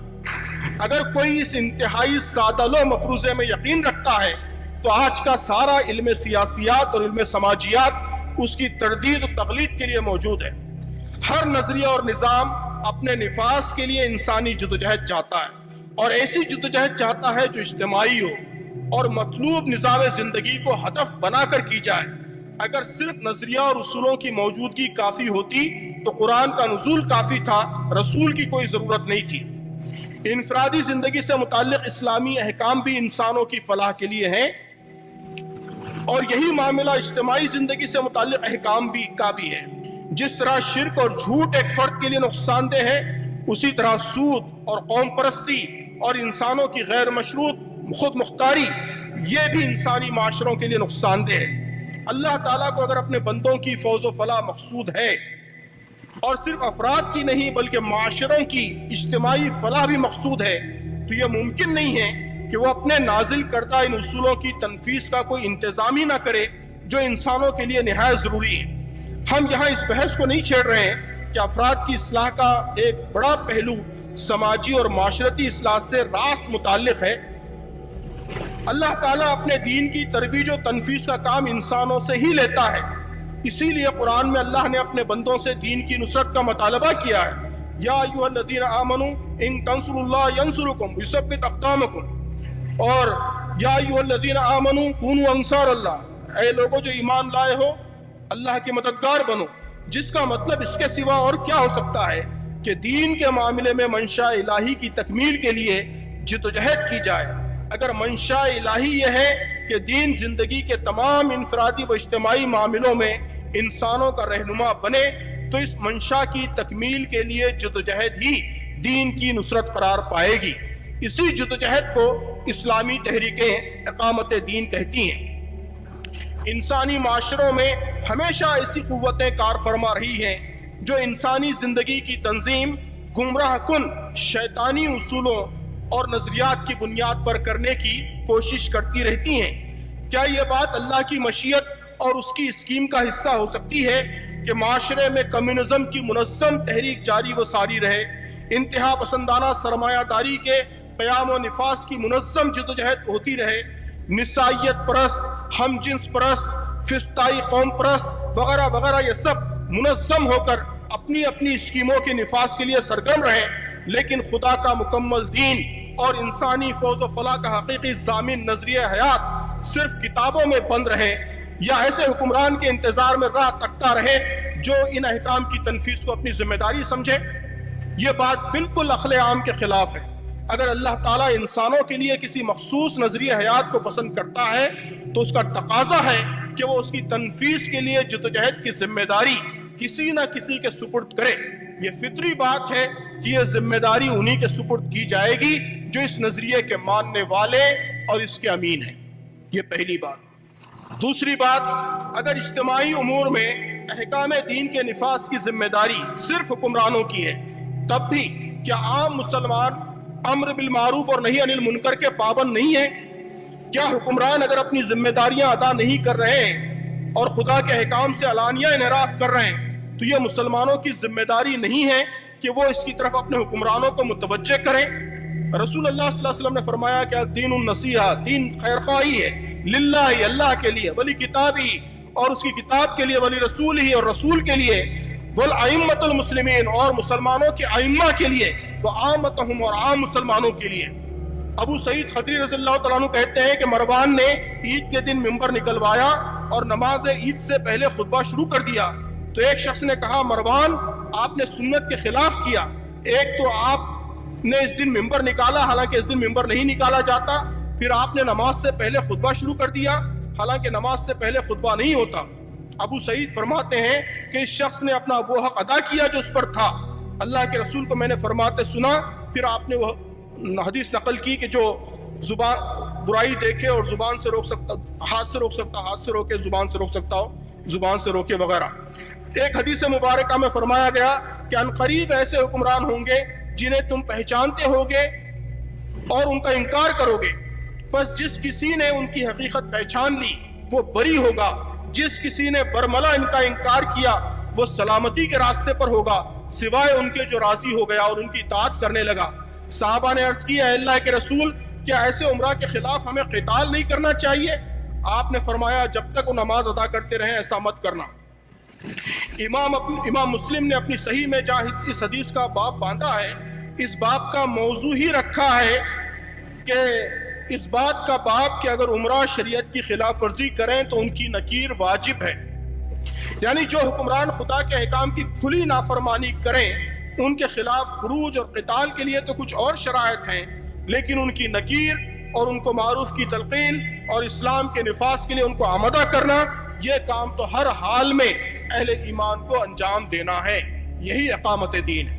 اگر کوئی اس انتہائی سادہ لو مفروضے میں یقین رکھتا ہے تو آج کا سارا علم سیاسیات اور علم سماجیات اس کی تردید و تقلید کے لیے موجود ہے۔ ہر نظریہ اور نظام اپنے نفاذ کے لیے انسانی جدوجہد چاہتا ہے، اور ایسی جدوجہد چاہتا ہے جو اجتماعی ہو اور مطلوب نظام زندگی کو ہدف بنا کر کی جائے۔ اگر صرف نظریہ اور اصولوں کی موجودگی کافی ہوتی تو قرآن کا نزول کافی تھا، رسول کی کوئی ضرورت نہیں تھی۔ انفرادی زندگی سے متعلق اسلامی احکام بھی انسانوں کی فلاح کے لیے ہیں، اور یہی معاملہ اجتماعی زندگی سے متعلق احکام کا بھی ہے۔ جس طرح شرک اور جھوٹ ایک فرد کے لیے نقصان دہ ہے، اسی طرح سود اور قوم پرستی اور انسانوں کی غیر مشروط خود مختاری یہ بھی انسانی معاشروں کے لیے نقصان دہ ہے۔ اللہ تعالیٰ کو اگر اپنے بندوں کی فوز و فلاح مقصود ہے، اور صرف افراد کی نہیں بلکہ معاشروں کی اجتماعی فلاح بھی مقصود ہے، تو یہ ممکن نہیں ہے کہ وہ اپنے نازل کردہ ان اصولوں کی تنفیذ کا کوئی انتظام ہی نہ کرے جو انسانوں کے لیے نہایت ضروری ہے۔ ہم یہاں اس بحث کو نہیں چھیڑ رہے ہیں کہ افراد کی اصلاح کا ایک بڑا پہلو سماجی اور معاشرتی اصلاح سے راست متعلق ہے۔ اللہ تعالیٰ اپنے دین کی ترویج و تنفیذ کا کام انسانوں سے ہی لیتا ہے، اسی لیے قرآن میں اللہ نے اپنے بندوں سے دین کی نصرت کا مطالبہ کیا ہے۔ یا ایھا الذین آمنوا ان تنصروا اللہ ینصرکم ویثبت اقدامکم، اور یا ایھا الذین آمنوا کونوا انصار اللہ، اے لوگوں جو ایمان لائے ہو اللہ کے مددگار بنو، جس کا مطلب اس کے سوا اور کیا ہو سکتا ہے کہ دین کے معاملے میں منشاء الہی کی تکمیل کے لیے جدوجہد کی جائے۔ اگر منشاء الہی یہ ہے کہ دین زندگی کے تمام انفرادی و اجتماعی معاملوں میں انسانوں کا رہنما بنے تو اس منشاء کی تکمیل کے لیے جدوجہد ہی دین کی نصرت قرار پائے گی۔ اسی جدوجہد کو اسلامی تحریکیں اقامت دین کہتی ہیں۔ انسانی معاشروں میں ہمیشہ ایسی قوتیں کار فرما رہی ہیں جو انسانی زندگی کی تنظیم گمراہ کن شیطانی اصولوں اور نظریات کی بنیاد پر کرنے کی کوشش کرتی رہتی ہیں۔ کیا یہ بات اللہ کی مشیت اور اس کی اسکیم کا حصہ ہو سکتی ہے کہ معاشرے میں کمیونزم کی منظم تحریک جاری و ساری رہے، انتہا پسندانہ سرمایہ داری کے قیام و نفاذ کی منظم جدوجہد ہوتی رہے، نسائیت پرست، ہم جنس پرست، فسطائی قوم پرست وغیرہ وغیرہ یہ سب منظم ہو کر اپنی اپنی اسکیموں کے نفاذ کے لیے سرگرم رہیں، لیکن خدا کا مکمل دین اور انسانی فوز و فلاح کا حقیقی ضامن نظریہ حیات صرف کتابوں میں بند رہے، یا ایسے حکمران کے انتظار میں راہ تکتا رہے جو ان احکام کی تنفیذ کو اپنی ذمہ داری سمجھے۔ یہ بات بالکل عقل عام کے خلاف ہے۔ اگر اللہ تعالیٰ انسانوں کے لیے کسی مخصوص نظریہ حیات کو پسند کرتا ہے تو اس کا تقاضا ہے کہ وہ اس کی تنفیذ کے لیے جدوجہد کی ذمہ داری کسی نہ کسی کے سپرد کرے۔ یہ فطری بات ہے کہ یہ ذمہ داری انہی کے سپرد کی جائے گی جو اس نظریے کے ماننے والے اور اس کے امین ہیں۔ یہ پہلی بات۔ دوسری بات، اگر اجتماعی امور میں احکام دین کے نفاذ کی ذمہ داری صرف حکمرانوں کی ہے، تب بھی کیا عام مسلمان امر بالمعروف اور نہی عن المنکر کے پابند نہیں ہیں؟ کیا حکمران اگر اپنی ذمہ داریاں ادا نہیں کر رہے ہیں اور خدا کے احکام سے علانیہ انحراف کر رہے ہیں تو یہ مسلمانوں کی ذمہ داری نہیں ہے کہ وہ اس کی طرف اپنے حکمرانوں کو متوجہ کریں؟ رسول اللہ صلی اللہ علیہ وسلم نے فرمایا کہ دین النصیحہ، دین خیرخواہی ہے، للہ، اللہ کے لیے، ولی کتابی، اور اس کی کتاب کے لیے، ولی رسول ہی، اور رسول کے لیے، والائمۃ المسلمین، اور مسلمانوں کے ائمہ کے لیے، وعامتہم، اور عام مسلمانوں کے لیے۔ ابو سعید خدری رضی اللہ تعالیٰ عنہ کہتے ہیں کہ مروان نے عید کے دن ممبر نکلوایا اور نماز عید سے پہلے خطبہ شروع کر دیا تو ایک شخص نے کہا، مروان آپ نے سنت کے خلاف کیا، ایک تو آپ نے اس دن ممبر نکالا حالانکہ اس دن ممبر نہیں نکالا جاتا، پھر آپ نے نماز سے پہلے خطبہ شروع کر دیا حالانکہ نماز سے پہلے خطبہ نہیں ہوتا۔ ابو سعید فرماتے ہیں کہ اس شخص نے اپنا وہ حق ادا کیا جو اس پر تھا۔ اللہ کے رسول کو میں نے فرماتے سنا، پھر آپ نے وہ حدیث نقل کی کہ جو زبان برائی دیکھے اور زبان سے روک سکتا، ہاتھ سے روک سکتا ہاتھ سے روکے، زبان سے روک سکتا ہو زبان سے روکے وغیرہ۔ ایک حدیث مبارکہ میں فرمایا گیا کہ عنقریب ایسے حکمران ہوں گے جنہیں تم پہچانتے ہوگے اور ان کا انکار کرو گے، بس جس کسی نے ان کی حقیقت پہچان لی وہ بری ہوگا، جس کسی نے برملا ان کا انکار کیا وہ سلامتی کے راستے پر ہوگا سوائے ان کے جو راضی ہو گیا اور ان کی اطاعت کرنے لگا۔ صحابہ نے عرض کیا، اے اللہ کے رسول، کیا ایسے عمرہ کے خلاف ہمیں قتال نہیں کرنا چاہیے؟ آپ نے فرمایا، جب تک وہ نماز ادا کرتے رہیں ایسا مت کرنا۔ امام مسلم نے اپنی صحیح میں جہاں اس حدیث کا باب باندھا ہے، اس باب کا موضوع ہی رکھا ہے کہ اس بات کا باب کہ اگر عمرہ شریعت کی خلاف ورزی کریں تو ان کی نکیر واجب ہے، یعنی جو حکمران خدا کے احکام کی کھلی نافرمانی کریں ان کے خلاف خروج اور قتال کے لیے تو کچھ اور شرائط ہیں، لیکن ان کی نکیر اور ان کو معروف کی تلقین اور اسلام کے نفاذ کے لیے ان کو آمادہ کرنا، یہ کام تو ہر حال میں اہل ایمان کو انجام دینا ہے۔ یہی اقامت دین ہے۔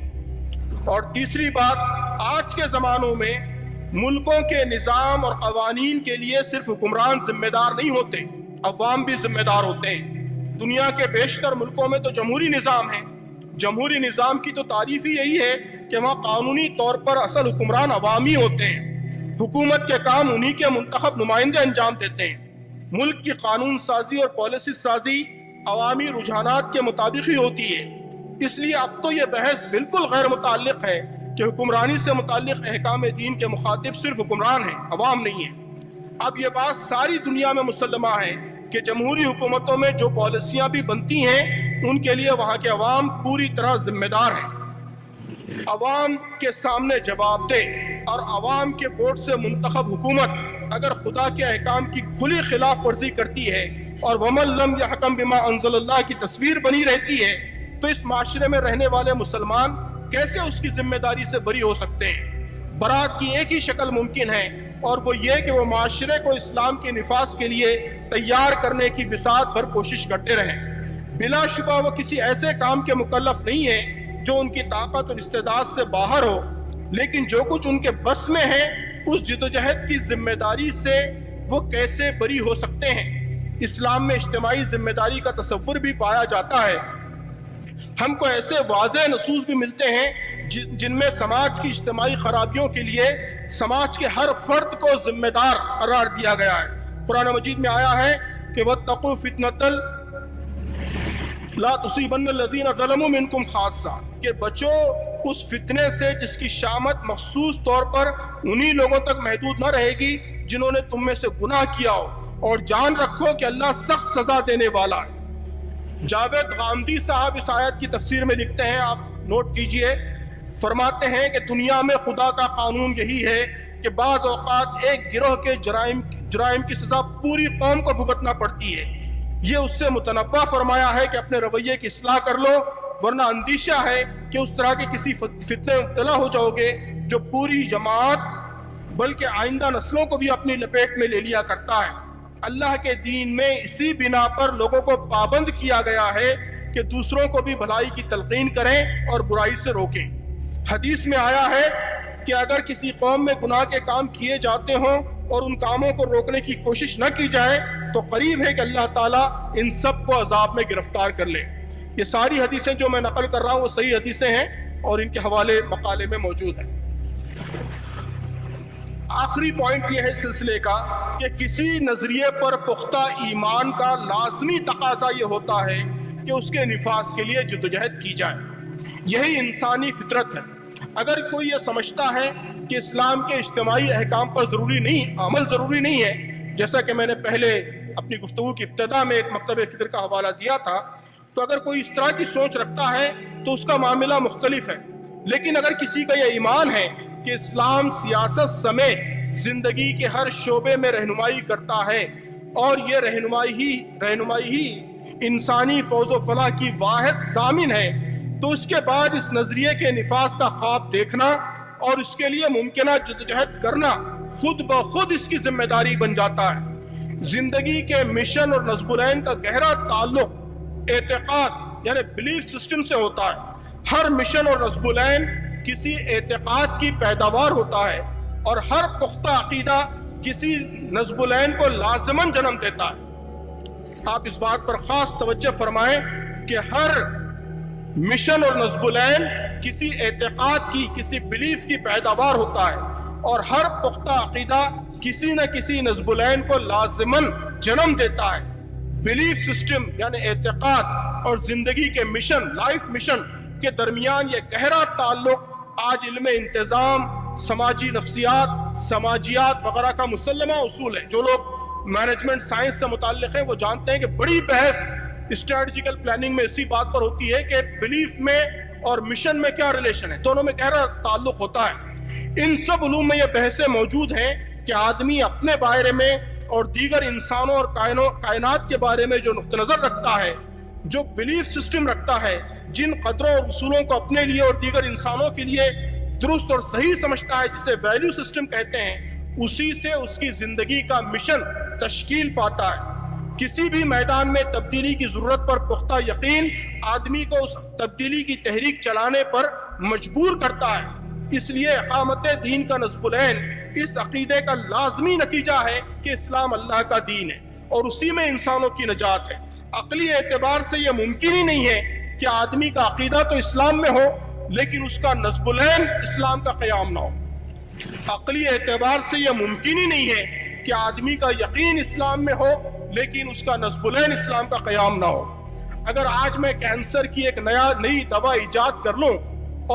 اور تیسری بات، آج کے زمانوں میں ملکوں کے نظام اور قوانین کے لیے صرف حکمران ذمہ دار نہیں ہوتے، عوام بھی ذمہ دار ہوتے ہیں۔ دنیا کے بیشتر ملکوں میں تو جمہوری نظام ہے۔ جمہوری نظام کی تو تعریف ہی یہی ہے کہ وہاں قانونی طور پر اصل حکمران عوامی ہوتے ہیں، حکومت کے کام انہی کے منتخب نمائندے انجام دیتے ہیں۔ ملک کی قانون سازی اور پالیسی سازی عوامی رجحانات کے مطابق ہی ہوتی ہے۔ اس لیے اب تو یہ بحث بالکل غیر متعلق ہے کہ حکمرانی سے متعلق احکام دین کے مخاطب صرف حکمران ہیں، عوام نہیں ہیں۔ اب یہ بات ساری دنیا میں مسلمہ ہے کہ جمہوری حکومتوں میں جو پالیسیاں بھی بنتی ہیں ان کے لیے وہاں کے عوام پوری طرح ذمہ دار ہیں۔ عوام کے سامنے جواب دہ اور عوام کے ووٹ سے منتخب حکومت اگر خدا کے احکام کی کھلی خلاف ورزی کرتی ہے اور وَمَن لَمْ يَحْكَمْ بِمَا أَنزَلَ اللَّهُ کی تصویر بنی رہتی ہے تو اس معاشرے میں رہنے والے مسلمان کیسے اس کی ذمہ داری سے بری ہو سکتے ہیں؟ برات کی ایک ہی شکل ممکن ہے اور وہ یہ کہ وہ معاشرے کو اسلام کے نفاذ کے لیے تیار کرنے کی بساط بھر کوشش کرتے رہیں۔ بلا شبہ وہ کسی ایسے کام کے مکلف نہیں ہیں جو ان کی طاقت اور استعداد سے باہر ہو، لیکن جو کچھ ان کے بس میں ہے اس جدوجہد کی ذمہ داری سے وہ کیسے بری ہو سکتے ہیں؟ اسلام میں اجتماعی ذمہ داری کا تصور بھی پایا جاتا ہے۔ ہم کو ایسے واضح نصوص بھی ملتے ہیں جن میں سماج کی اجتماعی خرابیوں کے لیے سماج کے ہر فرد کو ذمہ دار قرار دیا گیا ہے۔ قرآن مجید میں آیا ہے کہ وَاتَّقُوا فِتْنَةً لا تصیبن الذین ظلموا منکم خاصہ، کہ بچو اس فتنے سے جس کی شامت مخصوص طور پر انہی لوگوں تک محدود نہ رہے گی جنہوں نے تم میں سے گناہ کیا ہو، اور جان رکھو کہ اللہ سخت سزا دینے والا ہے۔ جاوید غامدی صاحب اس آیت کی تفسیر میں لکھتے ہیں، آپ نوٹ کیجئے، فرماتے ہیں کہ دنیا میں خدا کا قانون یہی ہے کہ بعض اوقات ایک گروہ کے جرائم کی سزا پوری قوم کو بھگتنا پڑتی ہے۔ یہ اس سے متنبہ فرمایا ہے کہ اپنے رویے کی اصلاح کر لو، ورنہ اندیشہ ہے کہ اس طرح کے کسی فتنے میں مبتلا ہو جاؤ گے جو پوری جماعت بلکہ آئندہ نسلوں کو بھی اپنی لپیٹ میں لے لیا کرتا ہے۔ اللہ کے دین میں اسی بنا پر لوگوں کو پابند کیا گیا ہے کہ دوسروں کو بھی بھلائی کی تلقین کریں اور برائی سے روکیں۔ حدیث میں آیا ہے کہ اگر کسی قوم میں گناہ کے کام کیے جاتے ہوں اور ان کاموں کو روکنے کی کوشش نہ کی جائے تو قریب ہے کہ اللہ تعالیٰ ان سب کو عذاب میں گرفتار کر لے۔ یہ ساری حدیثیں جو میں نقل کر رہا ہوں وہ صحیح حدیثیں ہیں اور ان کے حوالے مقالے میں موجود ہیں۔ آخری پوائنٹ یہ ہے اس سلسلے کا کہ کسی نظریے پر پختہ ایمان کا لازمی تقاضا یہ ہوتا ہے کہ اس کے نفاذ کے لیے جدوجہد کی جائے۔ یہی انسانی فطرت ہے۔ اگر کوئی یہ سمجھتا ہے کہ اسلام کے اجتماعی احکام پر عمل ضروری نہیں ہے، جیسا کہ میں نے پہلے اپنی گفتگو کی ابتدا میں ایک مکتب فکر کا حوالہ دیا تھا، تو اگر کوئی اس طرح کی سوچ رکھتا ہے تو اس کا معاملہ مختلف ہے۔ لیکن اگر کسی کا یہ ایمان ہے کہ اسلام سیاست سمیت زندگی کے ہر شعبے میں رہنمائی کرتا ہے اور یہ رہنمائی ہی انسانی فوز و فلاح کی واحد ضامن ہے، تو اس کے بعد اس نظریے کے نفاذ کا خواب دیکھنا اور اس کے لیے ممکنہ جدوجہد کرنا خود بخود اس کی ذمہ داری بن جاتا ہے۔ زندگی کے مشن اور نصب العین کا گہرا تعلق اعتقاد یعنی بلیف سسٹم سے ہوتا ہے۔ ہر مشن اور نصب العین کسی اعتقاد کی پیداوار ہوتا ہے اور ہر پختہ عقیدہ کسی نصب العین کو لازماً جنم دیتا ہے۔ آپ اس بات پر خاص توجہ فرمائیں کہ ہر مشن اور نصب العین کسی اعتقاد کی، کسی بلیف کی پیداوار ہوتا ہے اور ہر پختہ عقیدہ کسی نہ کسی نصب العین کو لازماً جنم دیتا ہے۔ بلیف سسٹم یعنی اعتقاد اور زندگی کے مشن، لائف مشن کے درمیان یہ گہرا تعلق آج علم انتظام، سماجی نفسیات، سماجیات وغیرہ کا مسلمہ اصول ہے۔ جو لوگ مینجمنٹ سائنس سے متعلق ہیں وہ جانتے ہیں کہ بڑی بحث اسٹریٹجیکل پلاننگ میں اسی بات پر ہوتی ہے کہ بلیف میں اور مشن میں کیا ریلیشن ہے، دونوں میں گہرا تعلق ہوتا ہے۔ ان سب علوم میں یہ بحثیں موجود ہیں کہ آدمی اپنے بارے میں اور دیگر انسانوں اور کائنات کے بارے میں جو نقطہ نظر رکھتا ہے، جو بلیف سسٹم رکھتا ہے، جن قدروں اور اصولوں کو اپنے لیے اور دیگر انسانوں کے لیے درست اور صحیح سمجھتا ہے، جسے ویلیو سسٹم کہتے ہیں، اسی سے اس کی زندگی کا مشن تشکیل پاتا ہے۔ کسی بھی میدان میں تبدیلی کی ضرورت پر پختہ یقین آدمی کو اس تبدیلی کی تحریک چلانے پر مجبور کرتا ہے۔ اس لیے اقامت دین کا نصب العین اس عقیدے کا لازمی نتیجہ ہے کہ اسلام اللہ کا دین ہے اور اسی میں انسانوں کی نجات ہے۔ عقلی اعتبار سے یہ ممکن ہی نہیں ہے کہ آدمی کا عقیدہ تو اسلام میں ہو لیکن اس کا نصب العین اسلام کا قیام نہ ہو۔ عقلی اعتبار سے یہ ممکن ہی نہیں ہے کہ آدمی کا یقین اسلام میں ہو لیکن اس کا نصب العین اسلام کا قیام نہ ہو۔ اگر آج میں کینسر کی ایک نئی دوا ایجاد کر لوں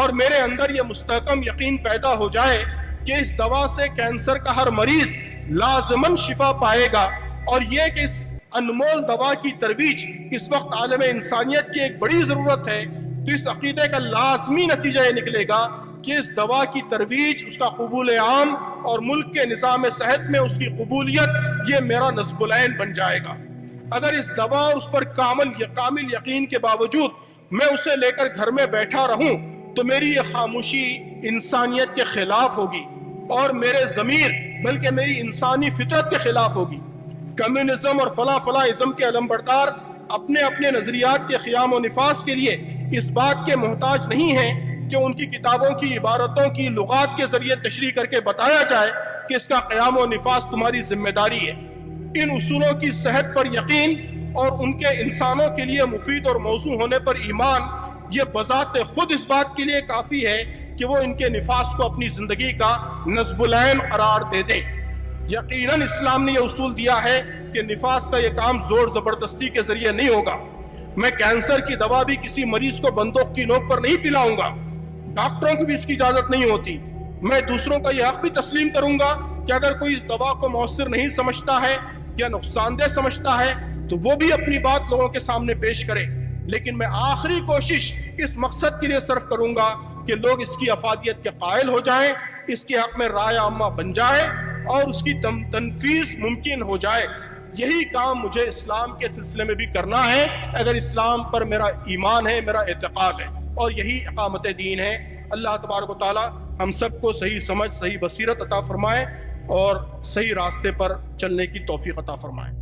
اور میرے اندر یہ مستحکم یقین پیدا ہو جائے کہ اس دوا سے کینسر کا ہر مریض لازماً شفا پائے گا، اور یہ کہ اس انمول دوا کی ترویج اس وقت عالم انسانیت کی ایک بڑی ضرورت ہے، تو اس عقیدے کا لازمی نتیجہ یہ نکلے گا کہ اس دوا کی ترویج، اس کا قبول عام اور ملک کے نظام صحت میں اس کی قبولیت، یہ میرا نصب العین بن جائے گا۔ اگر اس دوا اور اس پر کامل یقین کے باوجود میں اسے لے کر گھر میں بیٹھا رہوں تو میری یہ خاموشی انسانیت کے خلاف ہوگی اور میرے ضمیر بلکہ میری انسانی فطرت کے خلاف ہوگی۔ کمیونزم اور فلاں کے علمبردار اپنے اپنے نظریات کے قیام و نفاذ کے لیے اس بات کے محتاج نہیں ہیں کہ ان کی کتابوں کی عبارتوں کی لغات کے ذریعے تشریح کر کے بتایا جائے کہ اس کا قیام و نفاذ تمہاری ذمہ داری ہے۔ ان اصولوں کی صحت پر یقین اور ان کے انسانوں کے لیے مفید اور موزوں ہونے پر ایمان، یہ بذات خود اس بات کے لیے کافی ہے کہ وہ ان کے نفاذ کو اپنی زندگی کا نصب العین قرار دے دیں۔ یقیناً اسلام نے یہ اصول دیا ہے کہ نفاذ کا یہ کام زور زبردستی کے ذریعے نہیں ہوگا، میں کینسر کی دوا بھی کسی مریض کو بندوق کی نوک پر نہیں پلاؤں گا، ڈاکٹروں کی بھی اس کی اجازت نہیں ہوتی۔ میں دوسروں کا یہ حق بھی تسلیم کروں گا کہ اگر کوئی اس دوا کو مؤثر نہیں سمجھتا ہے یا نقصان دہ سمجھتا ہے تو وہ بھی اپنی بات لوگوں کے سامنے پیش کرے، لیکن میں آخری کوشش اس مقصد کے لیے صرف کروں گا کہ لوگ اس کی افادیت کے قائل ہو جائیں، اس کے حق میں رائے عامہ بن جائے اور اس کی تنفیذ ممکن ہو جائے۔ یہی کام مجھے اسلام کے سلسلے میں بھی کرنا ہے، اگر اسلام پر میرا ایمان ہے، میرا اعتقاد ہے، اور یہی اقامت دین ہے۔ اللہ تبارک و تعالی ہم سب کو صحیح سمجھ، صحیح بصیرت عطا فرمائے اور صحیح راستے پر چلنے کی توفیق عطا فرمائے۔